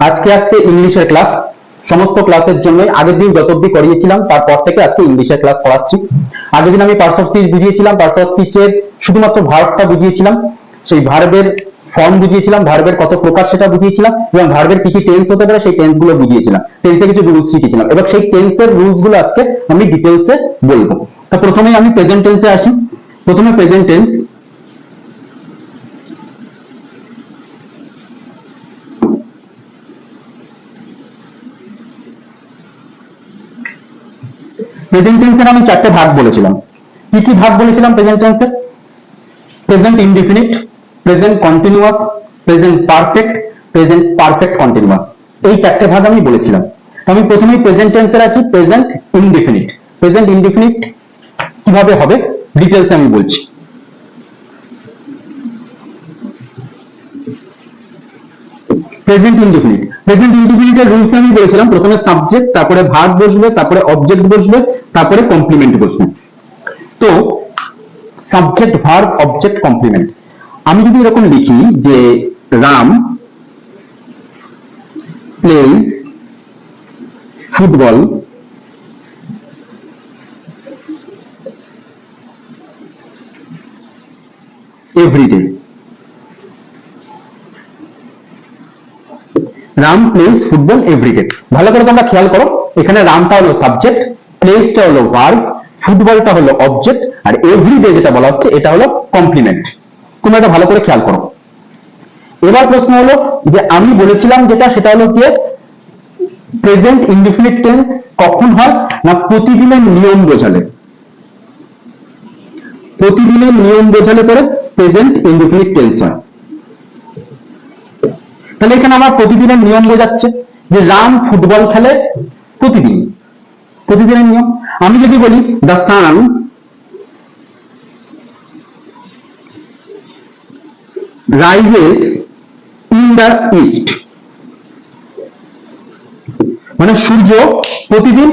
আজকে আসছে ইংলিশের ক্লাস। সমস্ত ক্লাসের জন্য আগের দিন যত অবধি করিয়েছিলাম তারপর থেকে আজকে ইংলিশের ক্লাস করাচ্ছি। আগের দিন আমি পার্টস অফ স্পিচ বুঝিয়েছিলাম, পার্টস অফ স্পিচের শুধুমাত্র ভার্বটা বুঝিয়েছিলাম, সেই ভার্বের ফর্ম বুঝিয়েছিলাম, ভার্বের কত প্রকার সেটা বুঝিয়েছিলাম, এবং ভার্বের কি কি টেন্স হতে পারে সেই টেন্স গুলো বুঝিয়েছিলাম, টেন্সে কিছু রুলস শিখেছিলাম। এবার সেই টেন্সের রুলস গুলো আজকে আমি ডিটেলসে বলবো। তো প্রথমেই আমি প্রেজেন্ট টেন্সে আসি। প্রথমে প্রেজেন্ট টেন্স। প্রেজেন্ট টেন্সের আমি চারটে ভাগ বলেছিলাম। কি কি ভাগ বলেছিলাম প্রেজেন্ট টেন্সের? Present indefinite, present continuous, present perfect, present perfect continuous, এই চারটে ভাগ আমি বলেছিলাম। আমি প্রথমেই প্রেজেন্ট টেন্সের আছি। Present indefinite. প্রেজেন্ট ইনডিফিনিট কিভাবে হবে ডিটেলসে আমি বলছি। প্রেজেন্ট ইনডিফিনিট, প্রেজেন্ট ইনডিফিনিটের রুলস আমি বলেছিলাম প্রথমে সাবজেক্ট, তারপরে ভার্ব বসবে, তারপরে অবজেক্ট বসবে, তারপরে কমপ্লিমেন্ট বসবে। তো সাবজেক্ট, ভার্ব, অবজেক্ট, কমপ্লিমেন্ট। আমি যদি এরকম লিখি যে Ram plays football every day. Ram plays football every day. ভালো করে তোমরা খেয়াল করো, এখানে রামটা হলো সাবজেক্ট, প্লেসটা হলো ভার্ব, ফুটবলটা হলো অবজেক্ট, আর এভরিডে যেটা বলা হচ্ছে এটা হলো কমপ্লিমেন্ট। তোমরা এটা ভালো করে খেয়াল করো। এবার প্রশ্ন হলো যে আমি বলেছিলাম যেটা, সেটা হলো কি প্রেজেন্ট ইনডিফিনিট টেন্স কখন হয় না প্রতিদিনের নিয়ম বোঝালে। প্রতিদিনের নিয়ম বোঝালে পরে প্রেজেন্ট ইনডিফিনিট টেন্স হয়। তাহলে এখানে আমার প্রতিদিনের নিয়ম বোঝাচ্ছে যে রাম ফুটবল খেলে প্রতিদিন, প্রতিদিনের নিয়ম। আমি যদি বলি the sun rises in the east, মানে সূর্য প্রতিদিন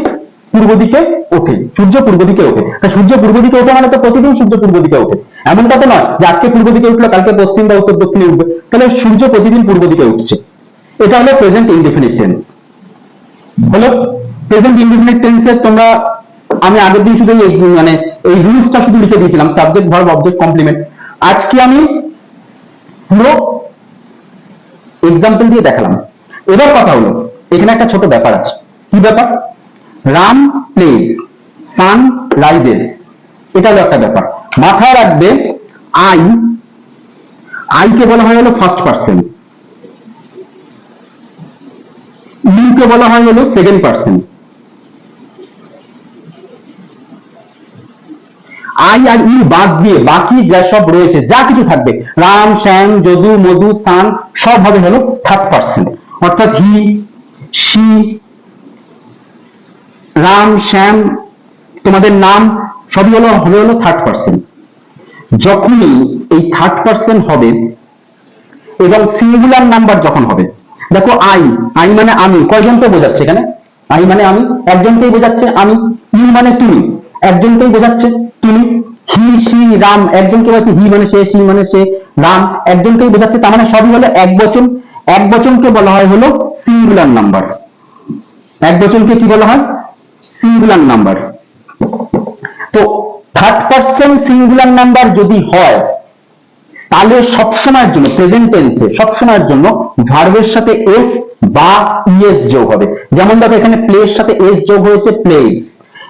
পূর্ব দিকে ওঠে, সূর্য পূর্ব দিকে ওঠে। সূর্য পূর্ব দিকে ওঠে মানে তো প্রতিদিন সূর্য পূর্ব দিকে ওঠে, এমনটা তো নয় যে আজকে পূর্ব দিকে উঠলো কালকে পশ্চিম বা উত্তর দক্ষিণে উঠবে। তাহলে সূর্য প্রতিদিন পূর্ব দিকে উঠছে, এটা হলো প্রেজেন্ট ইনডিফিনিট টেন্স। হলো প্রেজেন্ট ইনডিফিনিট টেন্সের তোমরা, আমি আগের দিন শুধু মানে এই রুলসটা শুধু লিখে দিয়েছিলাম, সাবজেক্ট, ভার্ব, অবজেক্ট, কমপ্লিমেন্ট। আজকে আমি পুরো এক্সাম্পল দিয়ে দেখালাম। এবার কথা হলো এখানে একটা ছোট ব্যাপার আছে। কি ব্যাপার? রাম প্লেজ, সান রাইজেস, এটা হলো একটা ব্যাপার। মাথায় রাখবে আই, আইকে বলা হয় হলো ফার্স্ট পার্সন, ইউকে বলা হয় হলো সেকেন্ড পার্সন। আই আর ইউ বাদ দিয়ে বাকি যা সব রয়েছে, যা কিছু থাকবে, রাম, শ্যাম, যদু, মধু, সান, সব হবে হলো থার্ড পার্সন। অর্থাৎ হি, শি, রাম, শ্যাম, তোমাদের নাম সবই হলো হলো থার্ড পার্সন। যখনই এই থার্ড পার্সন হবে এবং সিঙ্গুলার নাম্বার যখন হবে, দেখো আই, আই মানে আমি, কয়জনকে বোঝাচ্ছে এখানে? আই মানে আমি, একজনকেই বোঝাচ্ছে আমি। ইউ মানে তুমি, একজনকেই বোঝাচ্ছে তুমি। হি, সি, রাম, একজনকে বোঝাচ্ছে, হি মানে সে, সি মানে সে, রাম একজনকেই বোঝাচ্ছে। তার মানে সবই হলো এক বচন। এক বচনকে বলা হয় হলো সিঙ্গুলার নাম্বার। এক বচনকে কি বলা হয়? Singular number. তো থার্ড পার্সন সিঙ্গুলার নাম্বার যদি হয় তাহলে সবসময়ের জন্য প্রেজেন্ট টেন্সে সবসময়ের জন্য ভার্বের সাথে এস বা ইএস যোগ হবে। যেমন দেখো এখানে প্লের সাথে এস যোগ হয়েছে প্লেস,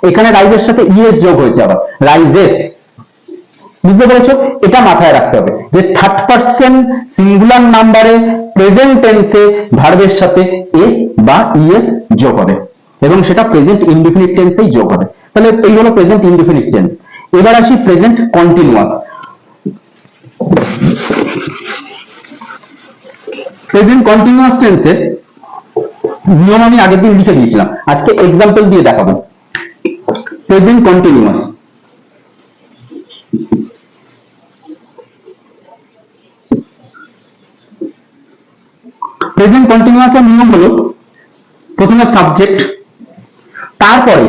এখানে রাইজের সাথে ইএস যোগ হয়েছে আবার রাইজেস। বুঝতে পেরেছো? এটা মাথায় রাখতে হবে যে থার্ড পার্সন সিঙ্গুলার নাম্বারে প্রেজেন্ট টেন্সে ভার্বের সাথে এস বা ইএস যোগ হবে এবং সেটা প্রেজেন্ট ইনডিফিনিট টেন্সেই যোগ হবে। তাহলে এই হলো প্রেজেন্ট ইনডিফিনিট টেন্স। এবার আসি প্রেজেন্ট কন্টিনিউয়াস। প্রেজেন্ট কন্টিনিউয়াস টেন্সের নিয়ম আমি আগের দিন লিখে দিয়েছিলাম, আজকে এক্সাম্পল দিয়ে দেখাবো। প্রেজেন্ট কন্টিনিউয়াস, প্রেজেন্ট কন্টিনিউয়াস এর নিয়ম হলো প্রথমে সাবজেক্ট, তারপরে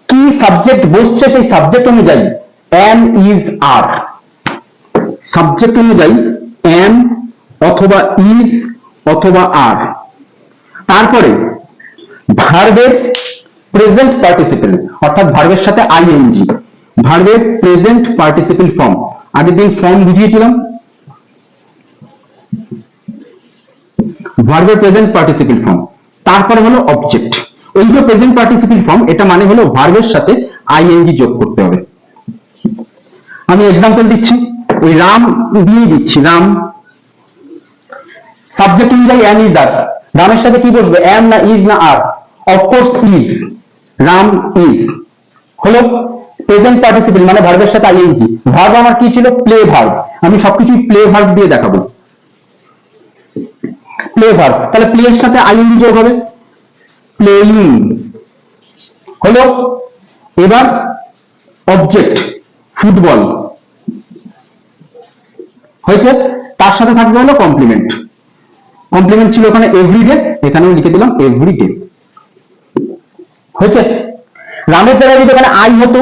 কি সাবজেক্ট বসছে সেই সাবজেক্ট অনুযায়ী এম, ইজ, আর, সাবজেক্ট অনুযায়ী এম অথবা ইজ অথবা আর, তারপরে ভার্বের প্রেজেন্ট পার্টিসিপেল, অর্থাৎ ভার্বের সাথে আইএনজি, ভার্বের প্রেজেন্ট পার্টিসিপেল ফর্ম, আগের দিন ফর্ম বুঝিয়েছিলাম, ভার্বের প্রেজেন্ট পার্টিসিপেল ফর্ম। তারপরে হলো অবজেক্ট। এই যে প্রেজেন্ট পার্টিসিপেল ফর্ম, এটা মানে হলো ভার্বের সাথে আইএনজি যোগ করতে হবে। আমি এক্সাম্পল দিচ্ছি, ওই রাম দিয়ে দিচ্ছি, রাম সাবজেক্ট অনুযায়ী এম ইজ আর, রামের সাথে কি বসবে, এম না ইজ না আর, অফকোর্স ইজ, রাম ইজ হলো প্রেজেন্ট পার্টিসিপেল মানে ভার্বের সাথে আইএনজি। ভার্ব আমার কি ছিল, প্লে ভার্ব, আমি সবকিছু প্লে ভার্ব দিয়ে দেখাবো, প্লে ভার্ব, তাহলে প্লে এর সাথে আইএনজি যোগ হবে, প্লেইং হলো। এবার অবজেক্ট ফুটবল হয়েছে, তার সাথে থাকবে হলো কমপ্লিমেন্ট, কমপ্লিমেন্ট ছিল ওখানে এভরিডে, এখানেও লিখে দিলাম এভরিডে হয়েছে। রামের জায়গায় যদি এখানে আই হতো,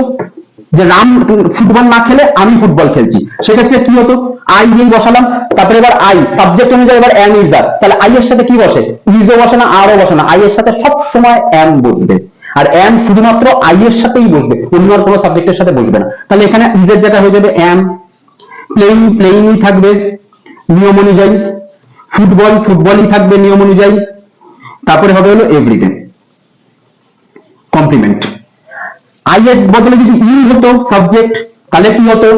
যে রাম ফুটবল না খেলে আমি ফুটবল খেলছি, সেক্ষেত্রে কি হতো, আই দিয়ে বসালাম, তারপরে এবার আই সাবজেক্ট অনুযায়ী এবার এম ইজ আর, তাহলে আই এর সাথে কি বসে, ইজও বসে না আরও বসে না, আই এর সাথে সব সময় এম বসবে, আর এম শুধুমাত্র আই এর সাথেই বসবে, অন্য আর কোনো সাবজেক্টের সাথে বসবে না। তাহলে এখানে ইজের জায়গা হয়ে যাবে এম, প্লেইং প্লেইংই থাকবে নিয়ম অনুযায়ী, ফুটবল ফুটবলই থাকবে নিয়ম অনুযায়ী, তারপরে হবে হলো এভরিডে কমপ্লিমেন্ট। আই এর বদলে যদি ইউ হতো সাবজেক্ট, তাহলে কি হতো,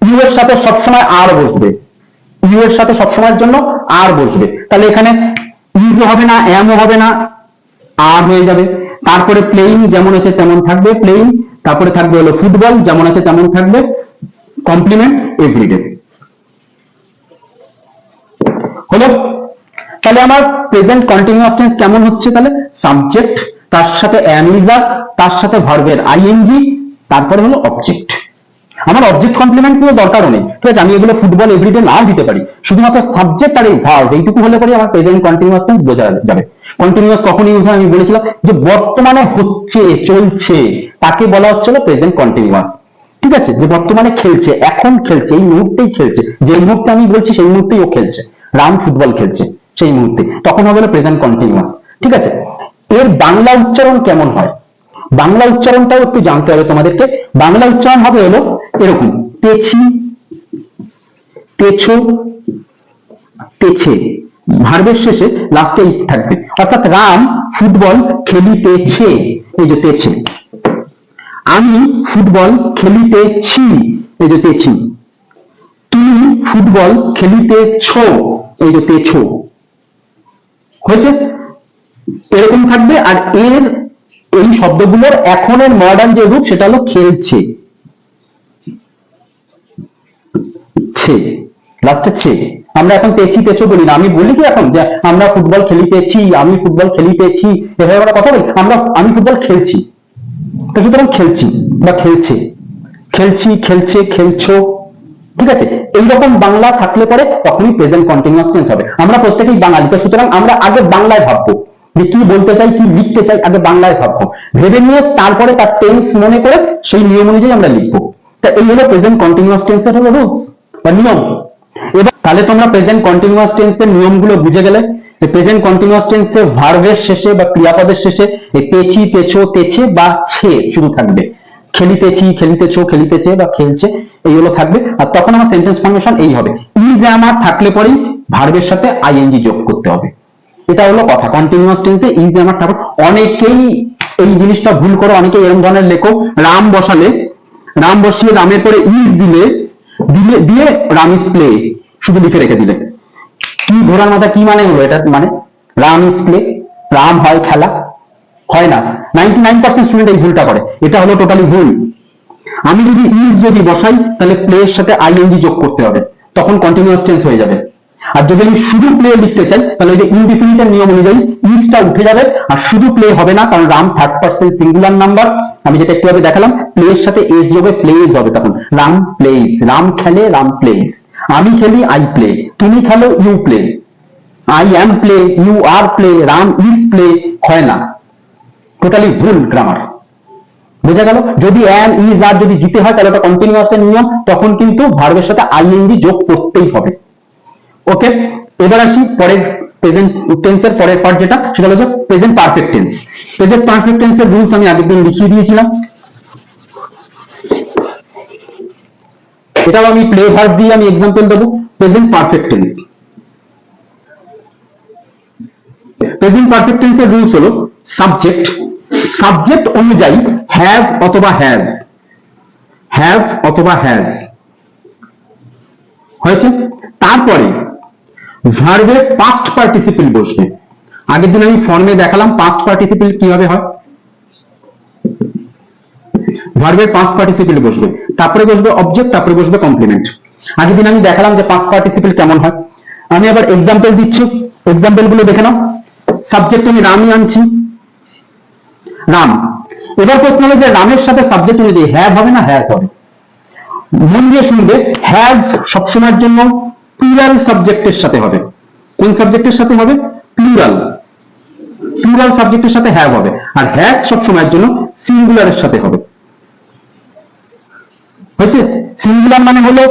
ইউ এর সাথে সবসময় আর বসবে, ইউ এর সাথে সবসময়ের জন্য আর বসবে, তাহলে এখানে ইজও হবে না এমও হবে না, আর হয়ে যাবে। তারপরে প্লেইং যেমন আছে তেমন থাকবে প্লেইং, তারপরে থাকবে হলো ফুটবল যেমন আছে তেমন থাকবে, কমপ্লিমেন্ট এভরিডে হলো। তাহলে আমার প্রেজেন্ট কন্টিনিউয়াস টেন্স কেমন হচ্ছে, তাহলে সাবজেক্ট, তার সাথে এম ইজ আর, তার সাথে ভার্বের আইএনজি, তারপরে হলো অবজেক্ট। আমার অবজেক্ট কমপ্লিমেন্ট কোনো দরকারও নেই, ঠিক আছে, আমি এগুলো ফুটবল এভরিডে নাও দিতে পারি, শুধুমাত্র সাবজেক্ট আর এই ভার্ব এইটুকু হলে পরে আমার প্রেজেন্ট কন্টিনিউয়াস টেন্স বোঝা যাবে। কন্টিনিউয়াস কখন ইউজ হয় আমি বলেছিলাম, যে বর্তমানে হচ্ছে চলছে তাকে বলা হচ্ছিল প্রেজেন্ট কন্টিনিউয়াস, ঠিক আছে, যে বর্তমানে খেলছে, এখন খেলছে, এই মুহূর্তেই খেলছে, যে মুহূর্তে আমি বলছি সেই মুহূর্তেই ও খেলছে, রাম ফুটবল খেলছে সেই মুহূর্তে, তখন হবে প্রেজেন্ট কন্টিনিউয়াস, ঠিক আছে। এর বাংলা উচ্চারণ কেমন হয়, বাংলা উচ্চারণটাও একটু জানতে হবে তোমাদেরকে। বাংলা উচ্চারণ হবে হলো এরকম, তেছি তেছো তেছে, ভার্বের শেষে লাস্টে থাকবে, অর্থাৎ রাম ফুটবল খেলিতেছে, এই যে তেছে, আমি ফুটবল খেলিতেছি, এই যে তেছি, তুমি ফুটবল খেলিতেছ, এই যে তেছো হয়েছে, এরকম থাকবে। আর এর এই শব্দগুলোর এখনের মডার্ন যে রূপ সেটা হলো খেলছে, ছে লাস্টে ছে, আমরা এখন তেছি তেছো বলি না, আমি বলি কি এখন যে আমরা ফুটবল খেলিতেছি, আমি ফুটবল খেলিতেছি, এভাবে আমরা কথা বলি, আমি ফুটবল খেলছি, তো সুতরাং খেলছি বা খেলছে, খেলছি খেলছে খেলছো, ঠিক আছে। এইরকম বাংলা থাকলে পরে তখনই প্রেজেন্ট কন্টিনিউয়াস টেন্স হবে। আমরা প্রত্যেকেই বাঙালি, তো সুতরাং আমরা আগে বাংলায় ভাববো, যে কি বলতে চাই কি লিখতে চাই আগে বাংলায় ভাববো, ভেবে নিয়ে তারপরে তার টেন্স মনে করে সেই নিয়ম অনুযায়ী আমরা লিখবো। তা এই হলো প্রেজেন্ট কন্টিনিউয়াস টেন্সের হলো রুলস বা নিয়ম। এবার তাহলে তোমরা প্রেজেন্ট কন্টিনিউয়াস টেন্সের নিয়মগুলো বুঝে গেলে। প্রেজেন্ট কন্টিনিউয়াস টেন্সে ভার্বের শেষে বা ক্রিয়াপদের শেষে তেছি তেছো তেছে বা ছে শুরু থাকবে, খেলিতেছি খেলিতেছো খেলিতেছে বা খেলছে এই হলো থাকবে। আর তখন আমার সেন্টেন্স ফর্মেশন এই হবে, ইজ আমার থাকলে পরেই ভার্বের সাথে আইএনজি যোগ করতে হবে, এটা হলো কথা। কন্টিনিউয়াস টেন্সে ইজ আমার থাকবে, অনেকেই এই জিনিসটা ভুল করো, অনেকেই এরকম ধরনের লেখো, রাম বসালে, রাম বসিয়ে রামের পরে ইজ দিলে দিয়ে রাম ইজ প্লে শুধু লিখে রেখে দিলে, কি ঘোড়ার মাথা কি মানে হলো এটা, মানে রাম ইজ প্লে, রাম হয় খেলা, হয় না। 99% স্টুডেন্ট এই ভুলটা করে, এটা হলো টোটালি ভুল। আমি যদি ইজ যদি বসাই তাহলে প্লে এর সাথে আইএনজি যোগ করতে হবে, তখন কন্টিনিউয়াস টেন্স হয়ে যাবে। আর যদি আমি শুধু প্লে লিখতে চাই তাহলে ওই যে ইনডিফিনিটের নিয়ম অনুযায়ী ইজটা উঠে যাবে, আর শুধু প্লে হবে না, কারণ Ram third person singular number, আমি যেটা একটু আগে দেখালাম, প্লে এর সাথে এজ হবে, প্লেজ হবে, তখন রাম প্লেজ, রাম খেলে রাম প্লেজ, আমি খেলি আই প্লে, তুমি খেলো you play, I am play, you are play, Ram is play, হয় না, টোটালি ভুল গ্রামার, বোঝা গেল। যদি অ্যাম ইজ আর যদি দিতে হয় তাহলে ওটা কন্টিনিউয়াস এর নিয়ম, তখন কিন্তু ভার্বের সাথে আইএনজি যোগ করতেই হবে। ওকে, এবার আসি পরের প্রেজেন্ট টেন্সের পরের পার্ট যেটা, সেটা হলো present perfect tense. Present perfect টেন্সের রুলস আমি আগের দিন লিখিয়ে দিয়েছিলাম। এটাও আমি প্লে ভার্ব দিয়ে আমি এক্সাম্পল দেবো। Present perfect tense, present perfect টেন্সের রুলস হলো সাবজেক্ট, সাবজেক্ট অনুযায়ী হ্যাভ অথবা হ্যাজ, হ্যাভ অথবা হ্যাজ হয়েছে। তারপরে ভার্বের পাস্ট পার্টিসিপল বসবে। আগের দিন আমি ফর্মে দেখালাম পাস্ট পার্টিসিপল কিভাবে হয়। ভার্বের পাস্ট পার্টিসিপল বসবে, তারপরে বসবে অবজেক্ট, তারপরে বসবে কমপ্লিমেন্ট। আগের দিন আমি দেখালাম যে পাস্ট পার্টিসিপল কেমন হয়। আমি আবার এক্সাম্পল দিচ্ছি, এক্সাম্পল গুলো দেখে নাও। সাবজেক্ট আমি রামই আনছি, রাম। এবার প্রশ্ন হলো যে রামের সাথে সাবজেক্ট অনুযায়ী হ্যাভ হবে না হ্যাজ হবে। মন দিয়ে শুনবে, হ্যাভ সবসময়ের জন্য প্লুরাল সাবজেক্টের সাথে হবে। কোন সাবজেক্টের সাথে হবে? প্লুরাল, প্লুরাল সাবজেক্টের সাথে হ্যাভ হবে। আর হ্যাজ সবসময়ের জন্য সিঙ্গুলারের সাথে হবে। হচ্ছে, সিঙ্গুলার মানে হলো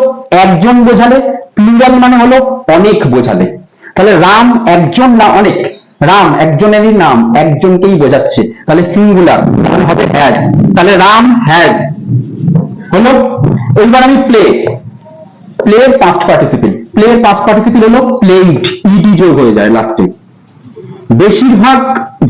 একজন বোঝালে, প্লুরাল মানে হলো অনেক বোঝালে। তাহলে রাম একজন না অনেক, রাম একজনেরই নাম, একজনকেই বোঝাচ্ছে, তাহলে সিঙ্গুলার মানে হবে হ্যাজ। তাহলে রাম হ্যাজ হলো। এইবার আমি প্লে, প্লের পাস্ট পার্টিসিপল, প্লের পাস্ট পার্টিসিপল হলো প্লেড, ইডি যোগ হয়ে যায় লাস্টে। বেশিরভাগ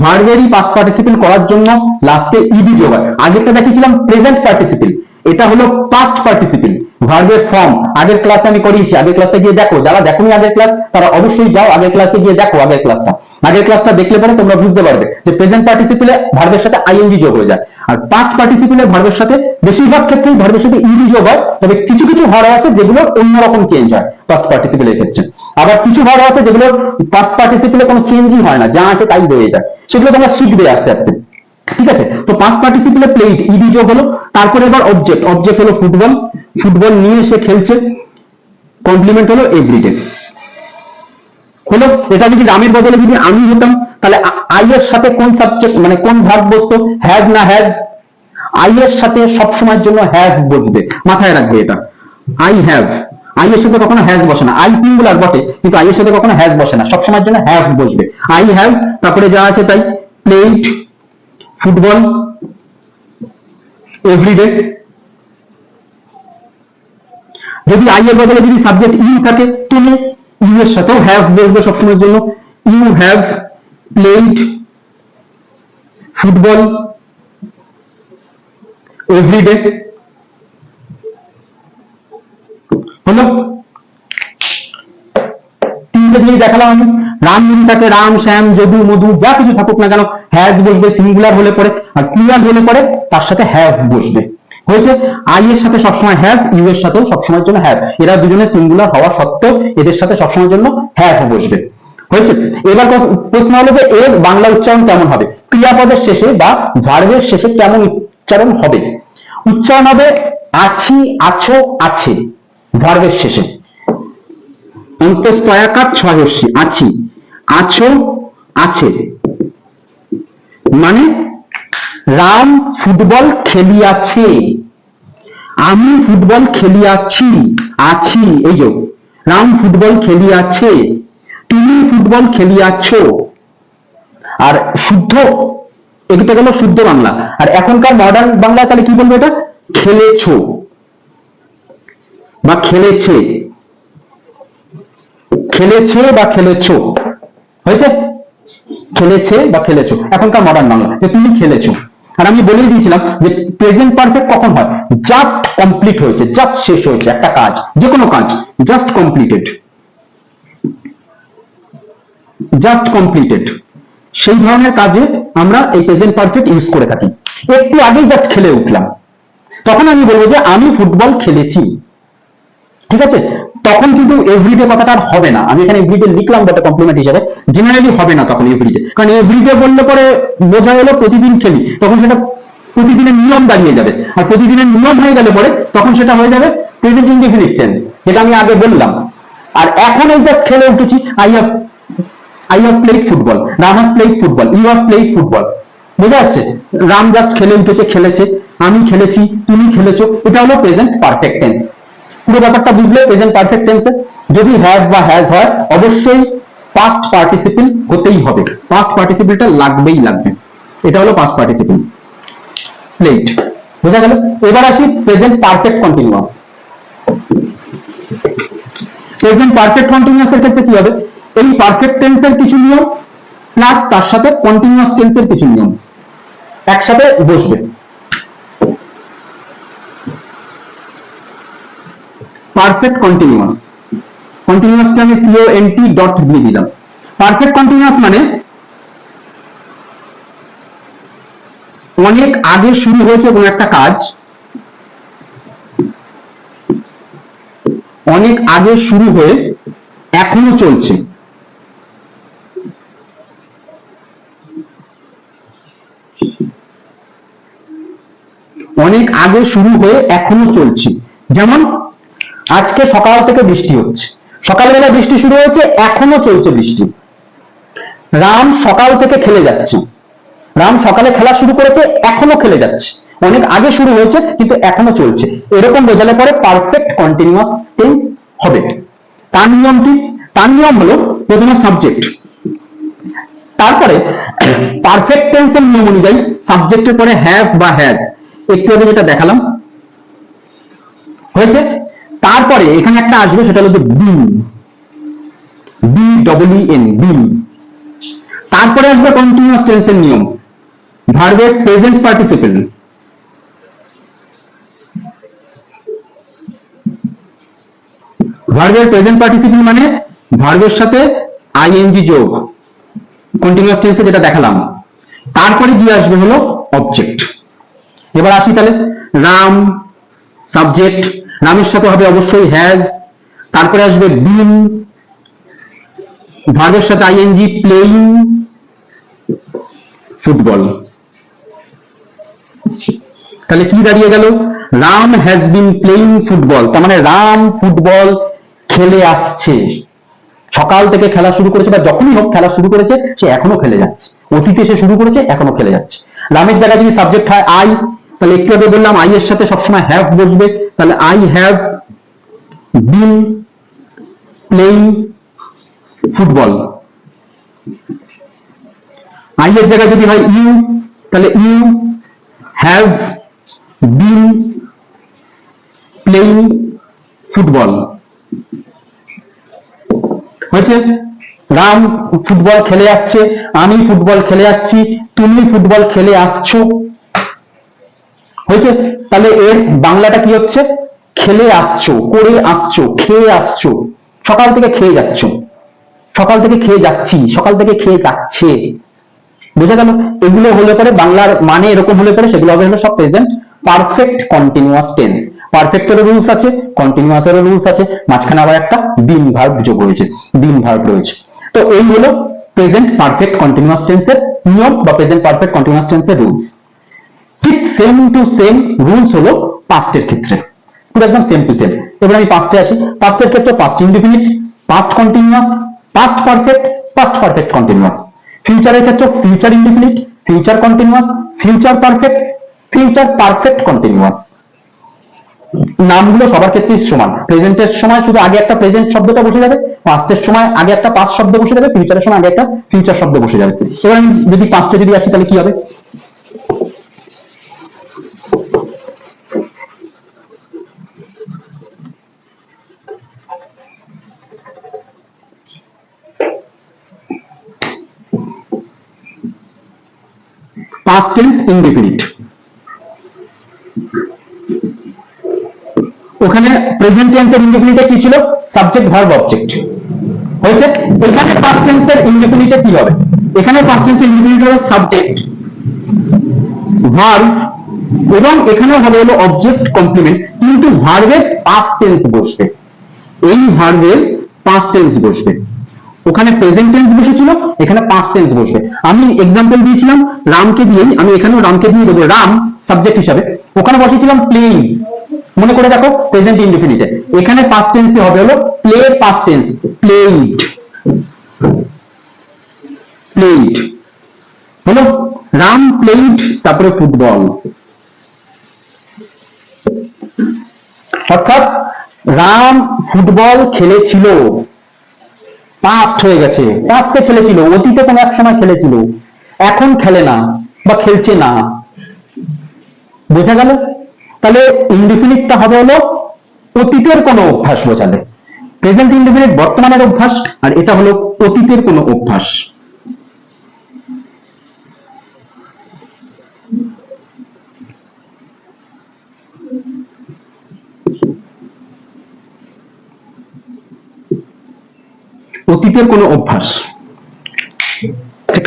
ভার্বেরই পাস্ট পার্টিসিপল করার জন্য লাস্টে ইডি যোগ হয়। আগেরটা দেখেছিলাম প্রেজেন্ট পার্টিসিপল, এটা হলো পাস্ট পার্টিসিপল। ভার্বের ফর্ম আগের ক্লাসে আমি করিয়েছি, আগের ক্লাসে গিয়ে দেখো। যারা দেখোনি আগের ক্লাস তারা অবশ্যই যাও আগের ক্লাসে গিয়ে দেখো আগের ক্লাসটা। আগের ক্লাসটা দেখলে পরে তোমরা বুঝতে পারবে যে প্রেজেন্ট পার্টিসিপলে ভার্বের সাথে আইএনজি যোগ হয়ে যায়, আর পাস্ট পার্টিসিপলে ভার্বের সাথে বেশিরভাগ ক্ষেত্রেই ভার্বের সাথে ইডি যোগ হয়। তবে কিছু কিছু ভার্ব আছে যেগুলোর অন্যরকম চেঞ্জ হয় পাস্ট পার্টিসিপলের ক্ষেত্রে। আবার কিছু ভার্ব আছে যেগুলোর পাস্ট পার্টিসিপলে কোনো চেঞ্জই হয় না, যা আছে তাই হয়ে যায়। সেগুলো তোমরা শিখবে আস্তে আস্তে, ঠিক আছে? তো পাস্ট পার্টিসিপলে প্লেড, ইডি যোগ হলো। তারপরে এবার অবজেক্ট, অবজেক্ট হলো ফুটবল, ফুটবল নিয়ে সে খেলছে। কমপ্লিমেন্ট হলো এভরিডে হলো। এটা যদি রামের বদলে যদি আমি হতাম, তাহলে আই এর সাথে কোন সাবজেক্ট মানে কোন ভার্ব বসতো? হ্যাভ না হ্যাজ? আই এর সাথে সবসময়ের জন্য হ্যাভ বসবে, মাথায় রাখবে এটা। আই হ্যাভ, আই এর সাথে কখনো হ্যাজ বসে না। আই সিঙ্গুলার বটে, কিন্তু আই এর সাথে কখনো হ্যাজ বসে না, সবসময়ের জন্য হ্যাভ বসবে। আই হ্যাভ, তারপরে যা আছে তাই, প্লেড, ফুটবল, এভরিডে। যদি আই এর বদলে যদি সাবজেক্ট ইউ থাকে, তুমি, ইউ এর সাথেও হ্যাভ বসবে সবসময়ের জন্য। You have played football every day হলো। তিনটে দিয়ে দেখালাম আমি। রাম যদি থাকে, রাম, শ্যাম, যদু, মধু, যা কিছু থাকুক না কেন, হ্যাজ বসবে সিঙ্গুলার হলে পরে, আর প্লুরাল হলে পরে তার সাথে হ্যাভ বসবে। হয়েছে? আই এর সাথে সবসময় হ্যাভ, ইউ এর সাথেও সবসময়ের জন্য হ্যাভ। এরা দুজনে সিঙ্গুলার হওয়া সত্ত্বেও এদের সাথে সবসময়ের জন্য হ্যাভ বসবে। হয়েছে? এবার প্রশ্ন হলো যে এর বাংলা উচ্চারণ কেমন হবে? ক্রিয়াপদের শেষে বা ভার্বের শেষে কেমন উচ্চারণ হবে? উচ্চারণ হবে আছি, আছো, আছে। ভার্বের শেষে অন্তঃস্থয়াকার ছয়হস্যি, আছি, আছো, আছে। মানে রাম ফুটবল খেলিয়াছে, আমি ফুটবল খেলিয়াছি, আছি, এই যে রাম ফুটবল খেলিয়াছে, তুমি ফুটবল খেলিয়াছ। আর শুদ্ধ, এটা গেল শুদ্ধ বাংলা। আর এখনকার মডার্ন বাংলা তাহলে কি বলবো? এটা খেলেছো বা খেলেছে, খেলেছে বা খেলেছো। হয়েছে? খেলেছে বা খেলেছো, এখনকার মডার্ন বাংলা, যে তুমি খেলেছো। আর আমি বলেই দিয়েছিলাম যে প্রেজেন্ট পারফেক্ট কখন হয়? জাস্ট কমপ্লিট হয়েছে, জাস্ট শেষ হয়েছে একটা কাজ, যে কোনো কাজ, জাস্ট কমপ্লিটেড, জাস্ট কমপ্লিটেড। সেই ধরনের কাজে আমরা এই প্রেজেন্ট পারফেক্ট ইউজ করে থাকি। একটু আগেই জাস্ট খেলে উঠলাম, তখন আমি বলবো যে আমি ফুটবল খেলেছি, ঠিক আছে? তখন কিন্তু এভরিডে কথাটা আর হবে না। আমি এখানে এভরিডে লিখলাম বটে কমপ্লিমেন্ট হিসেবে, জেনারেলি হবে না তখন এভরিডে। কারণ এভরিডে বললে পরে বোঝা গেল প্রতিদিন খেলি, তখন সেটা প্রতিদিনের নিয়ম দাঁড়িয়ে যাবে। আর প্রতিদিনের নিয়ম হয়ে গেলে পরে তখন সেটা হয়ে যাবে প্রেজেন্ট ইনডেফিনিট টেন্স, যেটা আমি আগে বললাম। আর এখন এই জাস্ট খেলে উঠেছি, I have played football, Ram has played football, you have played football. বোঝা যাচ্ছে? রাম জাস্ট খেলে উঠেছে, খেলেছে, আমি খেলেছি, তুমি খেলেছো। এটা হলো প্রেজেন্ট পারফেক্ট টেন্স। পুরো ব্যাপারটা বুঝলে প্রেজেন্ট পারফেক্ট টেন্সে যদি হ্যাভ বা হ্যাজ হয়, অবশ্যই পাস্ট পার্টিসিপল হতেই হবে, পাস্ট পার্টিসিপলটা লাগবেই লাগবে, এটা হলো পাস্ট পার্টিসিপল। প্লেড, বোঝা গেল। এবার আসি present perfect continuous. Present perfect continuous এর ক্ষেত্রে কি হবে, এই পারফেক্ট টেন্সের কিছু নিয়ম প্লাস তার সাথে কন্টিনিউয়াস টেন্সের কিছু নিয়ম একসাথে বসবে। পারফেক্ট কন্টিনিউয়াস, কন্টিনিউয়াসকে আমি CONT ডট দিয়ে দিলাম। পারফেক্ট কন্টিনিউয়াস মানে অনেক আগে শুরু হয়েছে কোনো একটা কাজ, অনেক আগে শুরু হয়ে এখনো চলছে, অনেক আগে শুরু হয়ে এখনো চলছে। যেমন আজকে সকাল থেকে বৃষ্টি হচ্ছে, সকালবেলা বৃষ্টি শুরু হয়েছে, এখনো চলছে বৃষ্টি। রাম সকাল থেকে খেলে যাচ্ছে, রাম সকালে খেলা শুরু করেছে, এখনো খেলে যাচ্ছে, অনেক আগে শুরু হয়েছে কিন্তু এখনো চলছে, এরকম বোঝালে পরে পারফেক্ট কন্টিনিউয়াস টেন্স হবে। তার নিয়ম কি, তার নিয়ম হলো প্রথমে সাবজেক্ট, তারপরে পারফেক্ট টেন্সের নিয়ম অনুযায়ী সাবজেক্টের পরে হ্যাভ বা হ্যাজ, একটু আগে যেটা দেখালাম হয়েছে। তারপরে এখানে একটা আসবে, সেটা হলো বিন, BEEN, বিন। তারপরে আসবে কন্টিনিউয়াস টেন্সের নিয়ম, ভার্বের প্রেজেন্ট পার্টিসিপল, ভার্বের প্রেজেন্ট পার্টিসিপল মানে ভার্বের সাথে আইএনজি যোগ, কন্টিনিউয়াস টেন্সে যেটা দেখালাম। তারপরে কি আসবে হলো অবজেক্ট। এবার আসি তাহলে, রাম সাবজেক্ট, রামের সাথে হবে অবশ্যই হ্যাজ, তারপরে আসবে বিন, ভার্বের সাথে আইএনজি প্লেইং ফুটবল। তাহলে কি দাঁড়িয়ে গেল, Ram has been playing football, তার মানে রাম ফুটবল খেলে আসছে, সকাল থেকে খেলা শুরু করেছে বা যখনই হোক খেলা শুরু করেছে, সে এখনো খেলে যাচ্ছে, অতীতে সে শুরু করেছে, এখনো খেলে যাচ্ছে। রামের জায়গায় যদি সাবজেক্ট হয় আই, তাহলে একটু আগে বললাম আই এর সাথে সবসময় হ্যাভ বসবে, তাহলে I have been playing football. I এর জায়গায় যদি হয় ইউ, তাহলে you have been playing football. হয়েছে, রাম ফুটবল খেলে আসছে, আমি ফুটবল খেলে আসছি, তুমি ফুটবল খেলে আসছো। হয়েছে, তাহলে এর বাংলাটা কি হচ্ছে, খেলে আসছো, করে আসছো, খেয়ে আসছো, সকাল থেকে খেয়ে যাচ্ছ, সকাল থেকে খেয়ে যাচ্ছি, সকাল থেকে খেয়ে যাচ্ছে। বুঝা গেল। এগুলো হলে পরে বাংলার মানে এরকম হলে পরে সেগুলো হবে হলো সব প্রেজেন্ট পারফেক্ট কন্টিনিউয়াস টেন্স। পারফেক্টেরও রুলস আছে, কন্টিনিউয়াসেরও রুলস আছে, মাঝখানে আবার একটা বিন ভার্ব যোগ হয়েছে, বিন ভার্ব রয়েছে। তো এই হলো প্রেজেন্ট পারফেক্ট কন্টিনিউয়াস টেন্সের নিয়ম বা প্রেজেন্ট পারফেক্ট কন্টিনিউয়াস টেন্সের রুলস। ঠিক সেম টু সেম রুলস হলো পাস্টের ক্ষেত্রে, পুরো একদম সেম টু সেম। এবার আমি পাস্টে আসি। পাস্টের ক্ষেত্রে past indefinite, past continuous, past perfect, past perfect continuous. ফিউচারের ক্ষেত্রে future indefinite, future continuous, future perfect, future perfect continuous. নামগুলো সবার ক্ষেত্রেই সমান, প্রেজেন্টের সময় শুধু আগে একটা প্রেজেন্ট শব্দটা বসে যাবে, পাস্টের সময় আগে একটা পাস্ট শব্দ বসে যাবে, ফিউচারের সময় আগে একটা ফিউচার শব্দ বসে যাবে। এবার আমি যদি পাস্টে যদি আসি তাহলে কি হবে, past tense indefinite, ওখানে প্রেজেন্ট টেন্সের ইনডেফিনিটে কি ছিল, সাবজেক্ট ভার্ব অবজেক্ট। হয়েছে, এখানে পাস্ট টেন্সের ইনডেফিনিটে কি হবে, এখানে পাস্ট টেন্সের ইনডেফিনিট হবে সাবজেক্ট ভার্ব এবং এখানে হবে হলো অবজেক্ট কমপ্লিমেন্ট, কিন্তু ভার্বের পাস্ট টেন্স বসবে, এই ভার্বের পাস্ট টেন্স বসবে। ওখানে প্রেজেন্ট টেন্স বসেছিল, এখানে পাস্ট টেন্স বসবে। আমি এক্সাম্পল দিয়েছিলাম রামকে দিয়েই, আমি এখানেও রামকে দিয়ে দেবো রাম সাবজেক্ট হিসাবে, ওখানে বসেছিলাম প্লেইজ, মনে করে দেখো প্রেজেন্ট ইনডেফিনিটে। এখানে পাস্ট টেন্সে হবে হলো play past tense, played, played হলো রাম প্লেইড, তারপরে ফুটবল। অর্থাৎ রাম ফুটবল খেলেছিল, পাস্ট হয়ে গেছে, পাস্টে খেলেছিল, অতীতে কোনো এক সময় খেলেছিল, এখন খেলে না বা খেলছে না। বোঝা গেল? তাহলে ইনডিফিনিটটা হবে হলো অতীতের কোনো অভ্যাস বোঝালে, প্রেজেন্ট ইনডিফিনিট বর্তমানের অভ্যাস, আর এটা হলো অতীতের কোনো অভ্যাস। অতীতের কোনো অভ্যাস।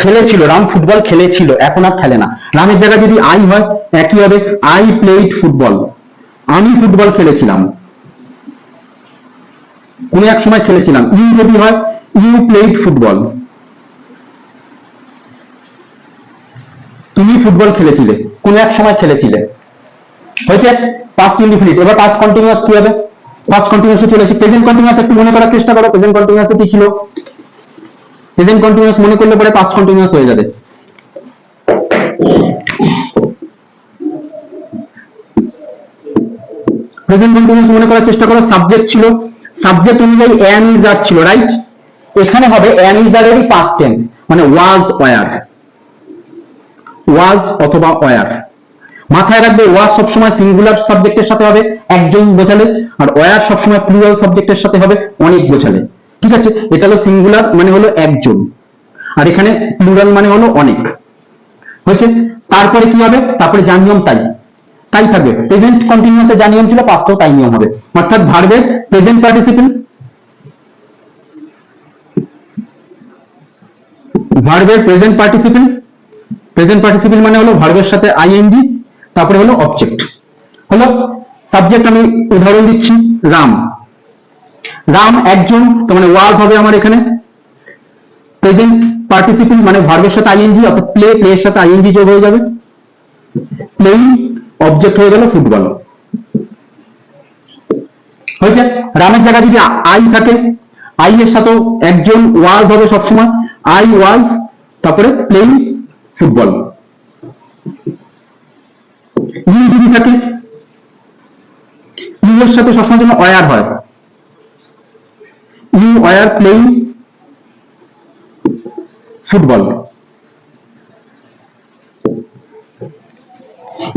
খেলেছিল, রাম ফুটবল খেলেছিল, এখন আর খেলে না। রামের জায়গায় যদি আই হয় একই হবে, আই প্লেড ফুটবল, আমি ফুটবল খেলেছিলাম, কোন এক সময় খেলেছিলাম। ইউ যদি হয় ইউ প্লেড ফুটবল, তুমি ফুটবল খেলেছিলে, কোন এক সময় খেলেছিলে। হয়েছে পাস্ট ইনডিফিনিট। এবার পাস্ট কন্টিনিউয়াস কি হবে? পাস্ট কন্টিনিউয়াসে চলে আসি। প্রেজেন্ট কন্টিনিউয়াস একটু মনে করার চেষ্টা করো, প্রেজেন্ট কন্টিনিউয়াসে কি ছিল? প্রেজেন্ট কন্টিনিউয়াস মনে করলে পরে পাস্ট কন্টিনিউয়াস হয়ে যাবে। প্রেজেন্ট কন্টিনিউয়াস মনে করার চেষ্টা করো। সাবজেক্ট ছিল, সাবজেক্ট অনুযায়ী am is are ছিল, রাইট? এখানে হবে am is are এরই পাস্ট টেন্স, মানে was were, was অথবা were। মাথায় রাখবে was সবসময় সিঙ্গুলার সাবজেক্টের সাথে হবে একজন বোঝালে, আর were সবসময় প্লুরাল সাবজেক্টের সাথে হবে অনেক বোঝালে। ঠিক আছে, এটা হলো সিঙ্গুলার মানে হলো একজন, আর এখানে প্লুরাল মানে হলো অনেক। হয়েছে? তারপরে কি হবে? তারপরে যা নিয়ম তাই তাই থাকবে। প্রেজেন্ট কন্টিনিউয়াসে যা নিয়ম ছিল পাস্টেও তাই নিয়ম হবে, অর্থাৎ ভার্বের প্রেজেন্ট পার্টিসিপল, ভার্বের প্রেজেন্ট পার্টিসিপল, প্রেজেন্ট পার্টিসিপল মানে হলো ভার্বের সাথে আইএনজি, তারপরে হলো অবজেক্ট। হলো সাবজেক্ট, আমি উদাহরণ দিচ্ছি, রাম, রাম একজন, তার মানে ওয়াজ হবে আমার এখানে। প্রেজেন্ট পার্টিসিপল মানে ভার্বের সাথে আইএনজি, অর্থাৎ প্লে, প্লে এর সাথে আইএনজি যোগ হয়ে যাবে, প্লেইং, অবজেক্ট হয়ে গেল ফুটবল। হয়েছে? রামের জায়গায় যদি আই থাকে, আই এর সাথেও একজন ওয়াজ হবে সবসময়, আই ওয়াজ, তারপরে প্লেইং ফুটবল। ইউ যদি থাকে, ইউ এর সাথে সবসময় যেন ওয়ার হয়, you were playing football.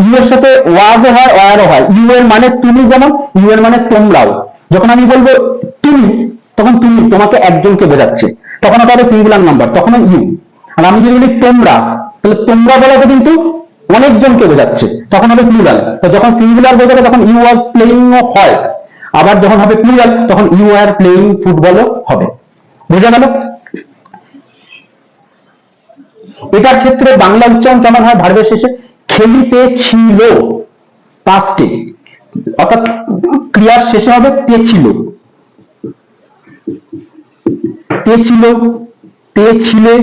You এর সাথে ওয়াজও হয় ওয়ারও হয়। ইউ এর মানে তুমি, যেমন ইউ এর মানে তোমরাও। যখন আমি বলবো তুমি, তখন তুমি তোমাকে একজনকে বোঝাচ্ছে, তখন ওটা হবে সিঙ্গুলার নাম্বার, তখন ইউ। আর আমি যদি বলি তোমরা, তাহলে তোমরা বলাতে কিন্তু অনেকজনকে বোঝাচ্ছে, তখন হবে প্লুরাল। তো যখন সিঙ্গুলার বোঝাবে তখন ইউ ওয়াজ প্লেইং হয়, আবার যখন হবে প্লুরাল তখন ইউ আর প্লেইং ফুটবলও হবে। বোঝা গেল? এটার ক্ষেত্রে বাংলা উচ্চারণ কেমন হয়? ভার্বের শেষে খেলিতে ছিল, পাস্টে, অর্থাৎ ক্রিয়ার শেষে হবে তে ছিল, তে ছিল, তে ছিলে,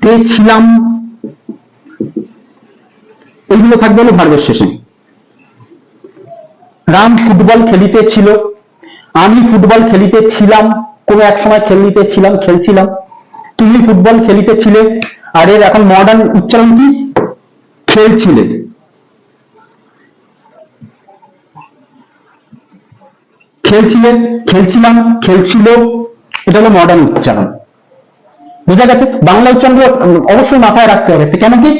তে ছিলাম, এইগুলো থাকবে হলো ভার্বের শেষে। রাম ফুটবল খেলিতে ছিল, আমি ফুটবল খেলিতে ছিলাম, কোনো এক সময় খেলিতে ছিলাম, খেলছিলাম, তুমি ফুটবল খেলিতে ছিলে, আর এর এখন মডার্ন উচ্চারণ কি? খেলছিলে। খেলছিলেন, খেলছিলাম, খেলছিল, এটা হলো মডার্ন উচ্চারণ। বুঝা গেছে? বাংলা উচ্চারণগুলো অবশ্যই মাথায় রাখতে হবে। কেন কি?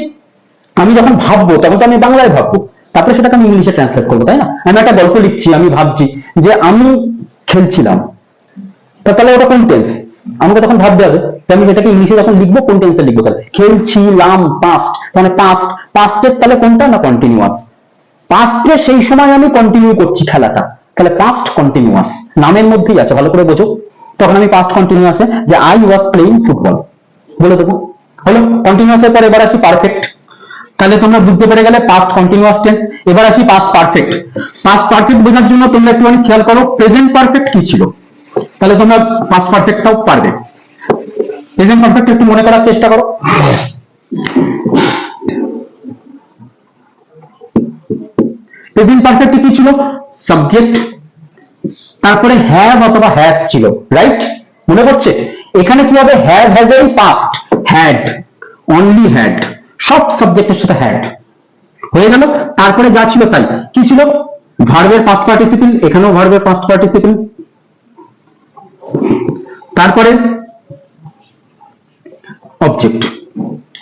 আমি যখন ভাববো তখন তো আমি বাংলায় ভাববো, তারপরে সেটাকে আমি ইংলিশে ট্রান্সলেট করবো, তাই না? আমি একটা গল্প লিখছি, আমি ভাবছি যে আমি খেলছিলাম, তাহলে ওটা কোন টেন্স? আমাকে তখন ভাবতে হবে যে আমি যেটাকে ইংলিশে যখন লিখবো কোন টেন্সে লিখবো। তাহলে খেলছিলাম পাস্ট, মানে পাস্ট, পাস্টের তাহলে কোনটা? না কন্টিনিউয়াস। পাস্টে সেই সময় আমি কন্টিনিউ করছি খেলাটা, তাহলে পাস্ট কন্টিনিউয়াস নামের মধ্যেই আছে, ভালো করে বোঝো। তখন আমি পাস্ট কন্টিনিউয়াসে যে আই ওয়াজ প্লেইং ফুটবল বলে দেবো। হলো কন্টিনিউয়াসের পর এবার আসি পারফেক্ট। তাহলে তোমরা বুঝতে পেরে গেলে পাস্ট কন্টিনিউয়াস টেন্স। এবার আসি পাস্ট পারফেক্ট। পাস্ট পারফেক্ট বোঝার জন্য তোমরা একটু খেয়াল করো প্রেজেন্ট পারফেক্ট কি ছিল, তাহলে তোমরা পাস্ট পারফেক্টটাও পারবে। প্রেজেন্ট পারফেক্ট একটু মনে করার চেষ্টা করো। প্রেজেন্ট পারফেক্ট কি ছিল? সাবজেক্ট, তারপরে হ্যাভ অথবা হ্যাজ ছিল, রাইট? মনে পড়ছে? এখানে কি হবে? হ্যাভ হ্যাজ এর পাস্ট, হ্যাড, অনলি হ্যাড, সব সাবজেক্টের সাথে হ্যাড হয়ে গেল। তারপরে যা ছিল তাই। কি ছিল? ভার্বের পাস্ট পার্টিসিপল, এখানেও ভার্বের পাস্ট পার্টিসিপল, তারপরে অবজেক্ট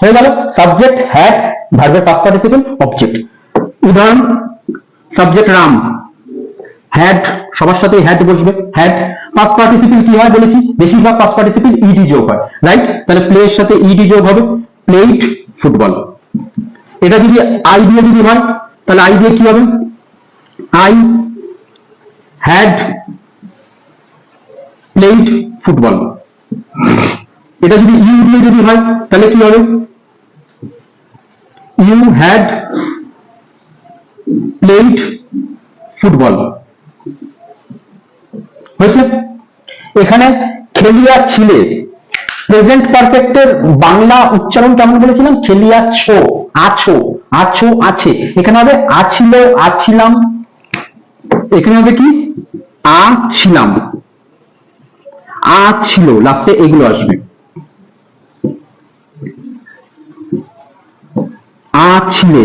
হয়ে গেল, সাবজেক্ট হ্যাড, ভার্বের পাস্ট পার্টিসিপল, অবজেক্ট। উদাহরণ, সাবজেক্ট রাম, হ্যাড সবার সাথে হ্যাড বসবে, হ্যাড। পাস্ট পার্টিসিপল কি হয় বলেছি, বেশিরভাগ পাস্ট পার্টিসিপল ইডি যোগ হয়, রাইট? তাহলে প্লে এর সাথে ইডি যোগ হবে, প্লেড ফুটবল। এটা যদি আই দিয়ে যদি হয় তাহলে আই দিয়ে কি হবে, আই হ্যাড প্লেড ফুটবল। এটা যদি ইউ দিয়ে যদি হয় তাহলে কি হবে, ইউ হ্যাড প্লেড ফুটবল। হয়েছে? এখানে খেলিয়া ছিলে, প্রেজেন্ট পারফেক্টের বাংলা উচ্চারণ কেমন বলেছিলাম, খেলিয়াছো, আছো, আছো আছে, এখানে হবে আছিল, আছিলাম, এখানে হবে কি আছিলাম, আছিল, লাস্টে এগুলো আসবে, আছিলে।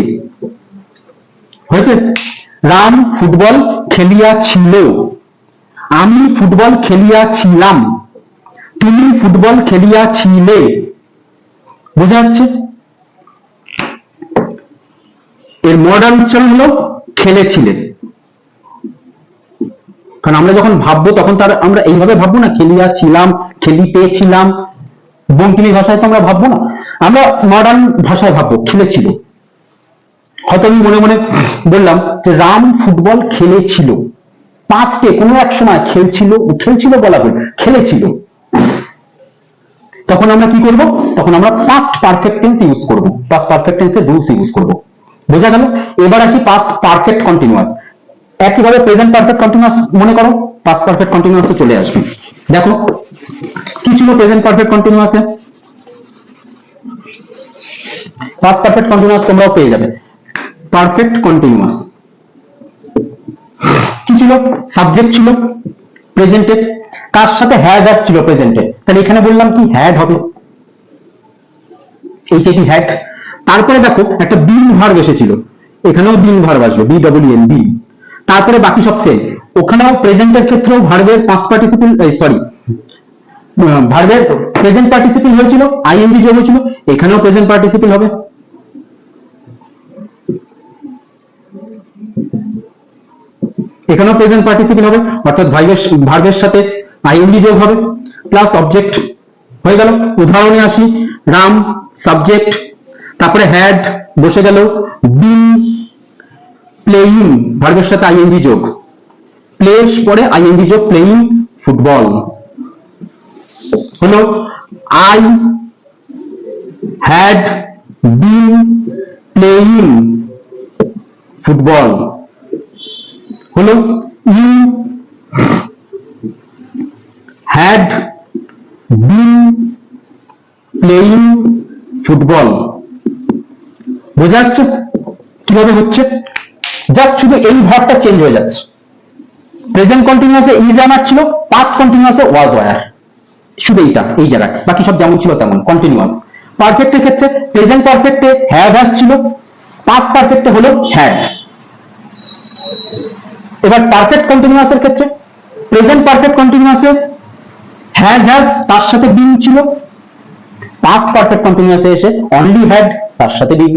হয়েছে? রাম ফুটবল খেলিয়াছিল, আমি ফুটবল খেলিয়াছিলাম, তুমি ফুটবল খেলিয়াছিলে। বোঝা যাচ্ছে? এর মডার্ন উচ্চারণ হলো খেলেছিলে। কারণ আমরা যখন ভাববো তখন তার আমরা এইভাবে ভাববো না, খেলিয়াছিলাম, খেলিতেছিলাম, বঙ্কিনী ভাষায় তো আমরা ভাববো না, আমরা মডার্ন ভাষায় ভাববো খেলেছিল। হয়তো আমি মনে মনে বললাম যে রাম ফুটবল খেলেছিল, পাঁচটে কোনো এক সময় খেলছিল, খেলছিল বলা হল, খেলেছিল। তখন আমরা কি করব, তখন আমরা পাস্ট পারফেক্ট টেন্স ইউজ করব, পাস্ট পারফেক্ট টেন্সের রুলস ইউজ করব। বোঝা গেল? এবার আসি পাস্ট পারফেক্ট কন্টিনিউয়াস। একইভাবে প্রেজেন্ট পারফেক্ট কন্টিনিউয়াস মনে করো, পাস্ট পারফেক্ট কন্টিনিউয়াসে চলে আসবে। দেখো কি ছিল প্রেজেন্ট পারফেক্ট কন্টিনিউয়াসে, পাস্ট পারফেক্ট কন্টিনিউয়াস তোমরাও পেয়ে যাবে। পারফেক্ট কন্টিনিউয়াস কি ছিল, সাবজেক্ট ছিল প্রেজেন্টে, কার সাথে হ্যাড আসছিল প্রেজেন্টে, তাহলে এখানে বললাম কি হ্যাড হবে, এইচএটি হ্যাড। তারপরে দেখো একটা বিন ভার্ব এসেছিল, এখানেও বিন ভার্ব আসবে, বি ডব্লিউ এন, বি। তারপরে বাকি সব সেম, ওখানেও প্রেজেন্টের ক্ষেত্রেও ভার্বের পাস্ট পার্টিসিপল, সরি ভার্বের প্রেজেন্ট পার্টিসিপল হয়েছিল, আইএনজি যোগ হয়েছিল, এখানেও প্রেজেন্ট পার্টিসিপল হবে। এখানেও প্রেজেন্ট পার্টিসিপল হবে, অর্থাৎ ভার্বের সাথে আইএনজি যোগ হবে প্লাস অবজেক্ট। হয়ে গেল। উদাহরণে আসি, রাম সাবজেক্ট, তারপরে হ্যাড বসে গেল, বিন প্লেইং ভার্বের সাথে আইএনজি যোগ, প্লেস পরে আইএনজি যোগ, প্লেইং ফুটবল। হলো I had been playing football. হলো you had been playing football. বোঝা যাচ্ছে কিভাবে হচ্ছে? জাস্ট শুধু এই ভার্বটা চেঞ্জ হয়ে যাচ্ছে। প্রেজেন্ট কন্টিনিউয়াসে ইজ আমার ছিল, পাস্ট কন্টিনিউয়াসে ওয়াজ ওয়্যার, শুধু এইটা এই জায়গায়, বাকি সব যেমন ছিল তেমন কন্টিনিউয়াস। পারফেক্টের ক্ষেত্রে প্রেজেন্ট পারফেক্টে হ্যাভ আসছিল, পাস্ট পারফেক্টে হলো হ্যাড। এবার পারফেক্ট কন্টিনিউয়াসের ক্ষেত্রে প্রেজেন্ট পারফেক্ট কন্টিনিউয়াসে হ্যাজ হ্যাজ তার সাথে বিন ছিল, পাস্ট পারফেক্ট কন্টিনিউয়াসে এসে অনলি হ্যাড তার সাথে বিন।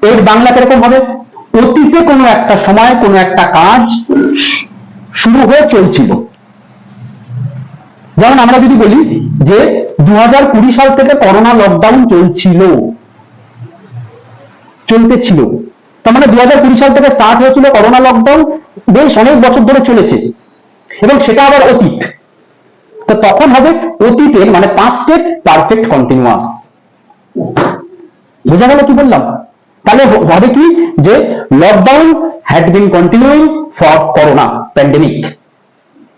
এর বাংলা কিরকম হবে, অতীতে কোনো একটা সময় কোনো একটা কাজ শুরু হয়ে চলছিল। যেমন আমরা যদি বলি যে 2020 সাল থেকে করোনা লকডাউন চলতেছিল, তার মানে 2020 সাল থেকে স্টার্ট হয়েছিল করোনা লকডাউন, বেশ অনেক বছর ধরে চলেছে, এবং সেটা আবার অতীত, তো তখন হবে অতীতের মানে পাস্টের পারফেক্ট কন্টিনিউয়াস। বোঝা গেল কি বললাম? তাহলে হবে কি যে lockdown had been continuing for corona pandemic.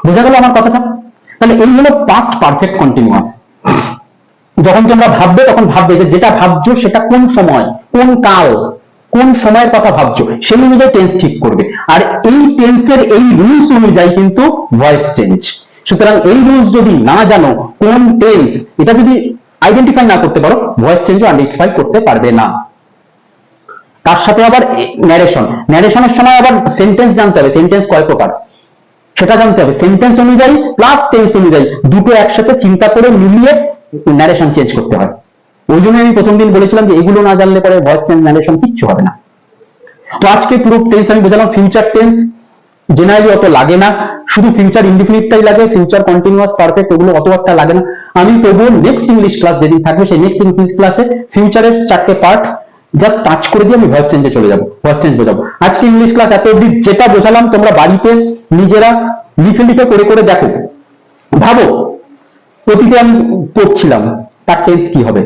বোঝা গেল আমার কথাটা? তাহলে এই হলো পাস্ট পারফেক্ট কন্টিনিউয়াস। যখন তোমরা ভাববে তখন ভাববে যে যেটা ভাবছো সেটা কোন সময়, কোন কাল, কোন সময়ের কথা ভাবছো, সেই অনুযায়ী টেন্স ঠিক করবে। আর এই টেন্সের এই রুলস অনুযায়ী কিন্তু ভয়েস চেঞ্জ। সুতরাং এই রুলস যদি না জানো, কোন টেন্স এটা যদি আইডেন্টিফাই না করতে পারো, ভয়েস চেঞ্জও আইডেন্টিফাই করতে পারবে না। তার সাথে আবার ন্যারেশনের সময় আবার সেন্টেন্স জানতে হবে, সেন্টেন্স কয় প্রকার। সেটা জানতে হবে। সেন্টেন্স অনুযায়ী প্লাস টেন্স অনুযায়ী দুটো একসাথে চিন্তা করে মিলিয়ে ন্যারেশন চেঞ্জ করতে হয়। ওই জন্য আমি প্রথম দিন বলেছিলাম যে এগুলো না জানলে পরে ভয়েস চেঞ্জ ন্যারেশন কিচ্ছু হবে না। তো আজকে পুরো টেন্স আমি বোঝালাম। ফিউচার টেন্স জেনারেলি অত লাগে না, শুধু ফিউচার ইনডিফিনিটটাই লাগে, ফিউচার কন্টিনিউয়াস পারফেক্ট ওগুলো অত একটা লাগে না। আমি তবুও নেক্সট ইংলিশ ক্লাস যেদিন থাকবে সেই নেক্সট ইংলিশ ক্লাসে ফিউচারের 4টে পার্ট জাস্ট টাচ করে দিয়ে আমি ভয়েস চেঞ্জে চলে যাবো, ভয়েস চেঞ্জ বোঝাবো। আজকে ইংলিশ ক্লাস এত অবধি যেটা বোঝালাম তোমরা বাড়িতে নিজেরা লিখে লিখে করে করে দেখো। ভাবো অতীতে আমি পড়ছিলাম, তার টেন্স কি হবে,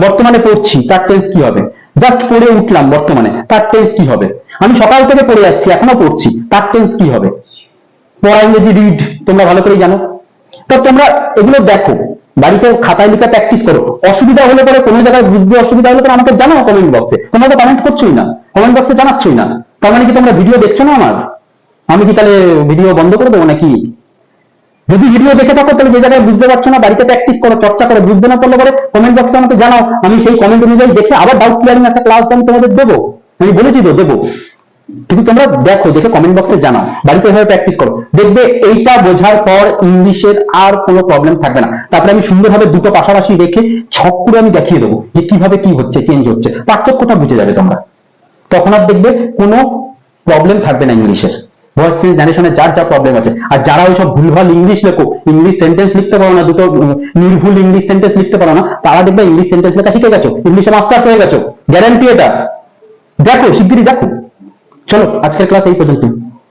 বর্তমানে পড়ছি তার টেন্স কি হবে, জাস্ট পড়ে উঠলাম বর্তমানে তার টেন্স কি হবে, আমি সকাল থেকে পড়ে আসছি এখনো পড়ছি তার টেন্স কি হবে। পড়া ইংরেজি রিড তোমরা ভালো করে জানো। তো তোমরা এগুলো দেখো, বাড়িতে খাতায় লিখে প্র্যাকটিস করো। অসুবিধা হলে পরে কোনো জায়গায় বুঝতে অসুবিধা হলে পরে আমাকে জানাও কমেন্ট বক্সে। তোমরা তো কমেন্ট করছোই না, কমেন্ট বক্সে জানাচ্ছই না, তার মানে কি তোমরা ভিডিও দেখছো না আমার? আমি কি তাহলে ভিডিও বন্ধ করে দেবো নাকি? যদি ভিডিও দেখে থাকো তাহলে যে জায়গায় বুঝতে পারছো না বাড়িতে প্র্যাকটিস করো, চর্চা করো। বুঝতে না পারলে পরে কমেন্ট বক্সে আমাকে জানাও, আমি সেই কমেন্ট অনুযায়ী দেখে আবার ডাউট ক্লিয়ারিং একটা ক্লাস আমি তোমাদের দেবো। আমি বলেছি তো দেবো, কিন্তু তোমরা দেখো, দেখে কমেন্ট বক্সে জানাও, বাড়িতে এভাবে প্র্যাকটিস করো। দেখবে এইটা বোঝার পর ইংলিশের আর কোনো প্রবলেম থাকবে না। তারপরে আমি সুন্দরভাবে দুটো পাশাপাশি রেখে ছক করে আমি দেখিয়ে দেবো যে কিভাবে কি হচ্ছে, চেঞ্জ হচ্ছে, পার্থক্যটা বুঝে যাবে তোমরা। তখন আর দেখবে কোনো প্রবলেম থাকবে না ইংলিশের। ভয়েস চেঞ্জ ন্যারেশনে যার যা প্রবলেম আছে, আর যারা ওইসব ভুলভাল ইংলিশ লেখো, ইংলিশ সেন্টেন্স লিখতে পারো না, দুটো নির্ভুল ইংলিশ সেন্টেন্স লিখতে পারো না, তারা দেখবে ইংলিশ সেন্টেন্স লেখা শিখে গেছো, ইংলিশে মাস্টার্স হয়ে গেছো, গ্যারান্টি এটা। দেখো, শিগগিরই দেখো। চলো আজকের ক্লাস এই পর্যন্ত।